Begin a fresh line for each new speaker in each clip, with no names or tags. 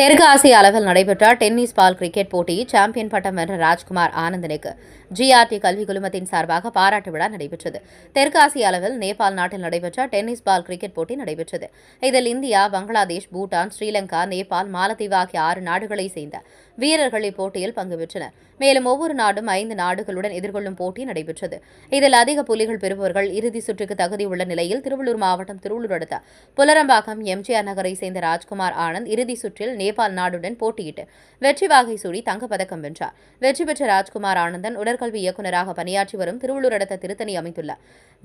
தெற்கு ஆசிய அளவில் நடைபெற்ற டென்னிஸ் பால் கிரிக்கெட் போட்டியில் சாம்பியன் பட்டம் வென்ற ராஜ்குமார் ஆனந்தனுக்கு ஜிஆர்டி கல்வி குழுமத்தின் சார்பாக பாராட்டு விழா நடைபெற்றது. தெற்கு ஆசிய அளவில் நேபாள் நாட்டில் நடைபெற்ற டென்னிஸ் பால் கிரிக்கெட் போட்டி நடைபெற்றது. இதில் இந்தியா, பங்களாதேஷ், பூட்டான், ஸ்ரீலங்கா, நேபாள், மாலத்தீவு ஆகிய 6 நாடுகளைச் சேர்ந்த வீரர்கள் இப்போட்டியில் பங்கு பெற்றனர். மேலும் ஒவ்வொரு நாடும் 5 நாடுகளுடன் எதிர்கொள்ளும் போட்டி நடைபெற்றது. இதில் அதிக புள்ளிகள் பெறுபவர்கள் இறுதி சுற்றுக்கு தகுதியுள்ள நிலையில் திருவள்ளூர் மாவட்டம் திருவள்ளூர் அடுத்த புலரம்பாக்கம் எம்ஜிஆர் நகரை சேர்ந்த ராஜ்குமார் ஆனந்த் இறுதி சுற்றில் நேபாள் நாடுடன் போட்டியிட்டு வெற்றி வாகை சூடி தங்கப்பதக்கம் வென்றார். வெற்றி பெற்ற ராஜ்குமார் ஆனந்தன் உடற்கல்வி இயக்குநராக பணியாற்றி வரும் திருவள்ளூர் அடுத்த திருத்தணி அமைந்துள்ள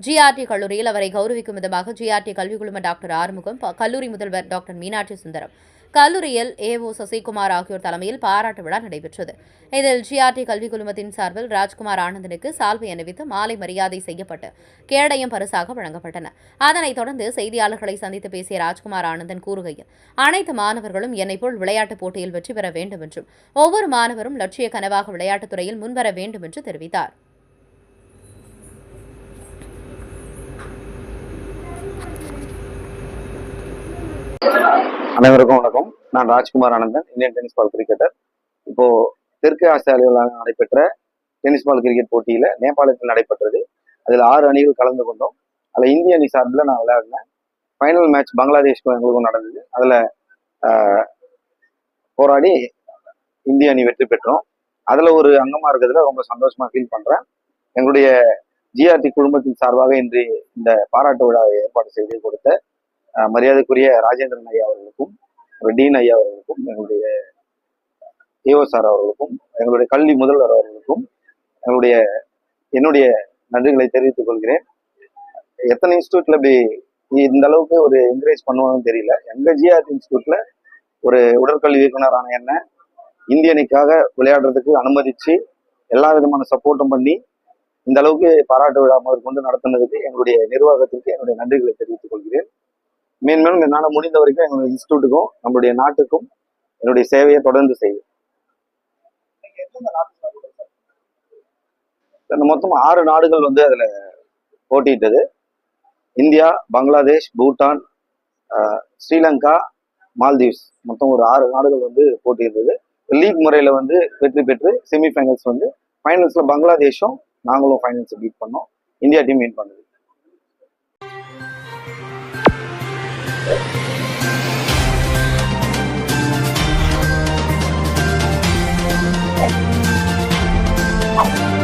ஜிஆர்டி கல்லூரியில் அவரை கௌரவிக்கும் விதமாக ஜிஆர்டி கல்வி குழும டாக்டர் ஆறுமுகம், கல்லூரி முதல்வர் டாக்டர் மீனாட்சி சுந்தரம், கல்லூரியில் ஏஓ சசிகுமார் ஆகியோர் தலைமையில் பாராட்டு விழா நடைபெற்றது. இதில் ஜிஆர்டி கல்வி குழுமத்தின் சார்பில் ராஜ்குமார் ஆனந்தனுக்கு சால்வை அணிவித்து மாலை மரியாதை செய்யப்பட்டு கேடயம் பரிசாக வழங்கப்பட்டன. அதனைத் தொடர்ந்து செய்தியாளர்களை சந்தித்து பேசிய ராஜ்குமார் ஆனந்தன் கூறுகையில், அனைத்து மாணவர்களும் என்னை போல் விளையாட்டுப் போட்டியில் வெற்றி பெற வேண்டும் என்றும் ஒவ்வொரு மாணவரும் லட்சிய கனவாக விளையாட்டுத் துறையில் முன்வர வேண்டும் என்று தெரிவித்தார்.
அனைவருக்கும் வணக்கம். நான் Rajkumar Anandan, Indian tennis ball cricketer. இப்போ தெற்கு ஆசியாவில் நடைபெற்ற டென்னிஸ் பால் கிரிக்கெட் போட்டியில நேபாளத்தில் நடைபெற்றது. அதில் 6 அணிகள் கலந்து கொண்டோம். அதில் இந்திய அணி சார்பில் நான் விளையாடினேன். ஃபைனல் மேட்ச் பங்களாதேஷ்க்கும் எங்களுக்கும் நடந்தது. அதில் போராடி இந்திய அணி வெற்றி பெற்றோம். அதில் ஒரு அங்கமாக இருக்கிறதுல ரொம்ப சந்தோஷமா ஃபீல் பண்றேன். எங்களுடைய ஜிஆர்டி குழுமத்தின் சார்பாக இன்று இந்த பாராட்டு விழாவை ஏற்பாடு செய்து கொடுத்த மரியாதைக்குரிய ராஜேந்திரன் ஐயா அவர்களுக்கும், டீன் ஐயா அவர்களுக்கும், எங்களுடைய ஏஓ சார் அவர்களுக்கும், எங்களுடைய கல்வி முதல்வர் அவர்களுக்கும் என்னுடைய நன்றிகளை தெரிவித்துக் கொள்கிறேன். எத்தனை இன்ஸ்டியூட்ல இப்படி இந்த அளவுக்கு ஒரு என்கரேஜ் பண்ணுவாங்கன்னு தெரியல. எங்க ஜிஆர்டி இன்ஸ்டியூட்ல ஒரு உடற்கல்வி இயக்குனரான என்ன இந்திய அணிக்காக விளையாடுறதுக்கு அனுமதிச்சு எல்லா விதமான சப்போர்ட்டும் பண்ணி இந்த அளவுக்கு பாராட்டு விழா முதற்கொண்டு நடத்துனதுக்கு எங்களுடைய நிர்வாகத்திற்கு என்னுடைய நன்றிகளை தெரிவித்துக் கொள்கிறேன். மேன்மேலும் என்னால் முடிந்த வரைக்கும் எங்களுடைய இன்ஸ்டியூட்டுக்கும் நம்மளுடைய நாட்டுக்கும் என்னுடைய சேவையை தொடர்ந்து செய்யும். மொத்தம் 6 நாடுகள் அதுல போட்டியிட்டது. இந்தியா, பங்களாதேஷ், பூட்டான், ஸ்ரீலங்கா, மால்தீவ்ஸ், மொத்தம் ஒரு 6 நாடுகள் போட்டியிட்டது. லீக் முறையில வெற்றி பெற்று செமிஃபைனல்ஸ் ஃபைனல்ஸ்ல பங்களாதேஷும் நாங்களும் ஃபைனல்ஸ் பீட் பண்ணோம். இந்தியா டீம் வின் பண்ணுது.
Wow.